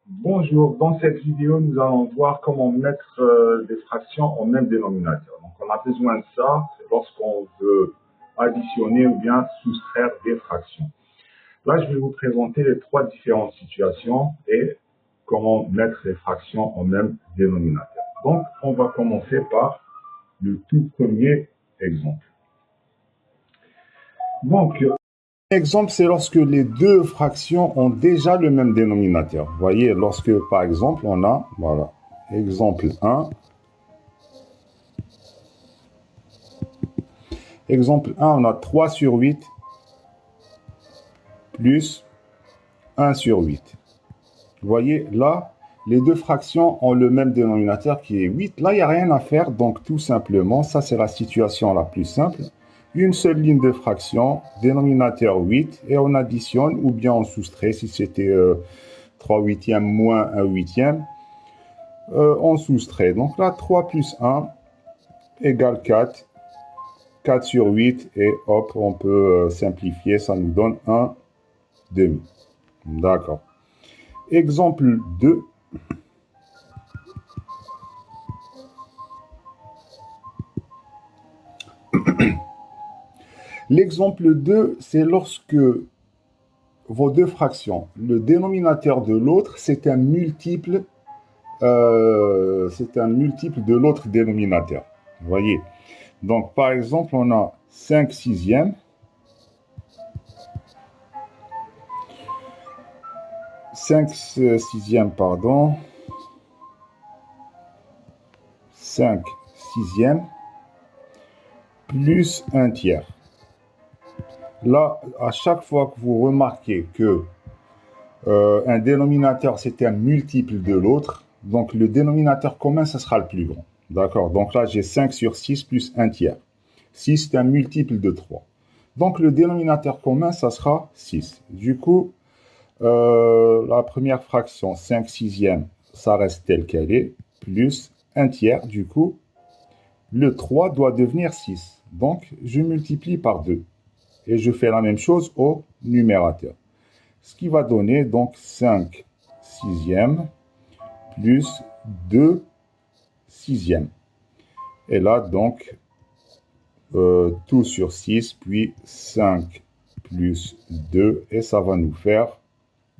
Bonjour, dans cette vidéo, nous allons voir comment mettre des fractions en même dénominateur. Donc, on a besoin de ça lorsqu'on veut additionner ou bien soustraire des fractions. Là, je vais vous présenter les trois différentes situations et comment mettre les fractions en même dénominateur. Donc, on va commencer par le tout premier exemple. Donc, l'exemple, c'est lorsque les deux fractions ont déjà le même dénominateur. Vous voyez, lorsque, par exemple, on a, voilà, exemple 1. Exemple 1, on a 3 sur 8 plus 1 sur 8. Vous voyez, là, les deux fractions ont le même dénominateur qui est 8. Là, il n'y a rien à faire, donc tout simplement, ça c'est la situation la plus simple. Une seule ligne de fraction, dénominateur 8, et on additionne ou bien on soustrait, si c'était 3 huitièmes moins 1 huitième, on soustrait. Donc là, 3 plus 1 égale 4. 4 sur 8, et hop, on peut simplifier, ça nous donne 1 demi. D'accord. Exemple 2. L'exemple 2, c'est lorsque vos deux fractions, le dénominateur de l'autre, c'est un multiple de l'autre dénominateur. Vous voyez. Donc, par exemple, on a 5 sixièmes. 5 sixièmes, pardon. 5 sixièmes plus 1 tiers. Là, à chaque fois que vous remarquez que un dénominateur, c'est un multiple de l'autre, donc le dénominateur commun, ça sera le plus grand. D'accord? Donc là, j'ai 5 sur 6 plus 1 tiers. 6, c'est un multiple de 3. Donc le dénominateur commun, ça sera 6. Du coup, la première fraction, 5 sixièmes, ça reste tel qu'elle est, plus 1 tiers. Du coup, le 3 doit devenir 6. Donc, je multiplie par 2. Et je fais la même chose au numérateur. Ce qui va donner donc 5 sixièmes plus 2 sixièmes. Et là, donc, tout sur 6, puis 5 plus 2, et ça va nous faire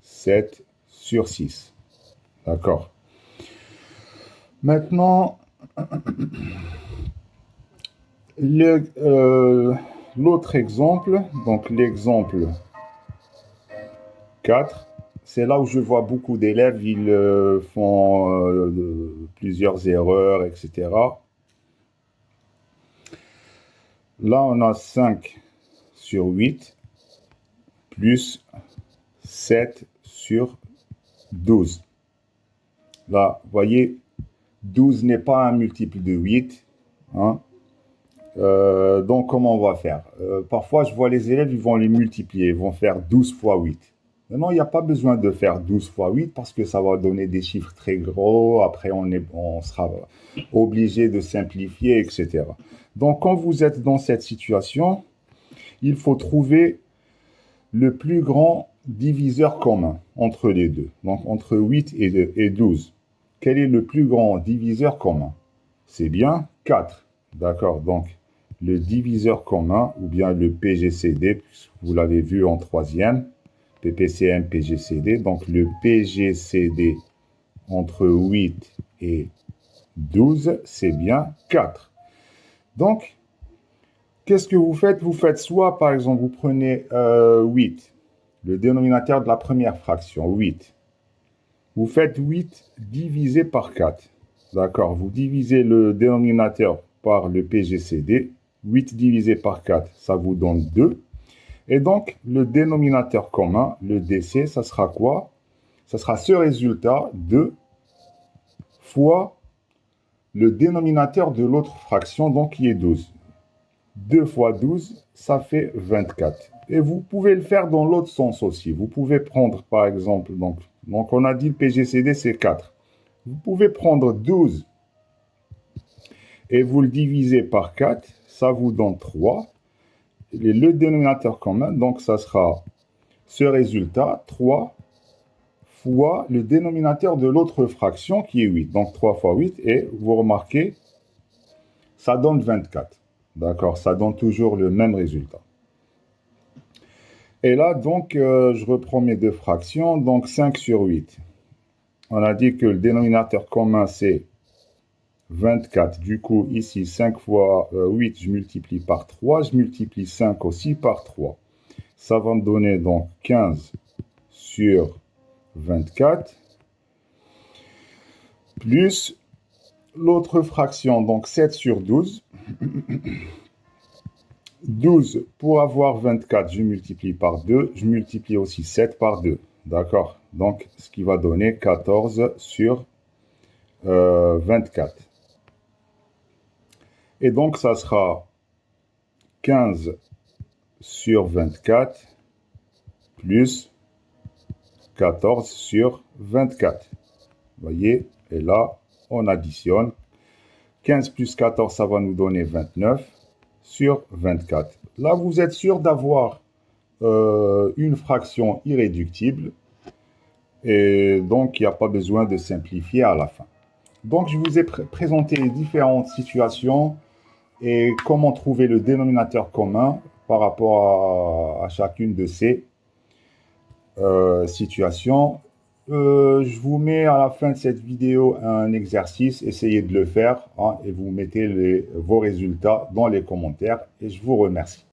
7 sur 6. D'accord. Maintenant, l'autre exemple, donc l'exemple 4, c'est là où je vois beaucoup d'élèves, ils font plusieurs erreurs, etc. Là, on a 5 sur 8 plus 7 sur 12. Là, vous voyez, 12 n'est pas un multiple de 8. Hein. Donc, comment on va faire? Parfois, je vois les élèves, ils vont les multiplier, ils vont faire 12 fois 8. Non, il n'y a pas besoin de faire 12 fois 8 parce que ça va donner des chiffres très gros. Après, on sera obligé de simplifier, etc. Donc, quand vous êtes dans cette situation, il faut trouver le plus grand diviseur commun entre les deux. Donc, entre 8 et 12. Quel est le plus grand diviseur commun? C'est bien 4. D'accord? Donc, le diviseur commun, ou bien le PGCD, vous l'avez vu en troisième, PPCM, PGCD. Donc, le PGCD entre 8 et 12, c'est bien 4. Donc, qu'est-ce que vous faites? Vous faites soit, par exemple, vous prenez 8, le dénominateur de la première fraction, 8. Vous faites 8 divisé par 4. D'accord? Vous divisez le dénominateur par le PGCD. 8 divisé par 4, ça vous donne 2. Et donc, le dénominateur commun, le DC, ça sera quoi? Ça sera ce résultat, 2 fois le dénominateur de l'autre fraction, donc qui est 12. 2 fois 12, ça fait 24. Et vous pouvez le faire dans l'autre sens aussi. Vous pouvez prendre, par exemple, donc on a dit le PGCD, c'est 4. Vous pouvez prendre 12 et vous le divisez par 4, ça vous donne 3. Et le dénominateur commun, donc ça sera ce résultat, 3 fois le dénominateur de l'autre fraction qui est 8. Donc 3 fois 8 et vous remarquez, ça donne 24. D'accord, ça donne toujours le même résultat. Et là, donc, je reprends mes deux fractions. Donc 5 sur 8. On a dit que le dénominateur commun, c'est 24. Du coup, ici, 5 fois 8, je multiplie par 3. Je multiplie 5 aussi par 3. Ça va me donner donc 15 sur 24. Plus l'autre fraction, donc 7 sur 12. 12, pour avoir 24, je multiplie par 2. Je multiplie aussi 7 par 2. D'accord? Donc, ce qui va donner 14 sur 24. Et donc, ça sera 15 sur 24 plus 14 sur 24. Vous voyez? Et là, on additionne. 15 plus 14, ça va nous donner 29 sur 24. Là, vous êtes sûr d'avoir une fraction irréductible. Et donc, il n'y a pas besoin de simplifier à la fin. Donc, je vous ai présenté les différentes situations et comment trouver le dénominateur commun par rapport à chacune de ces situations. Je vous mets à la fin de cette vidéo un exercice, essayez de le faire hein, et vous mettez vos résultats dans les commentaires et je vous remercie.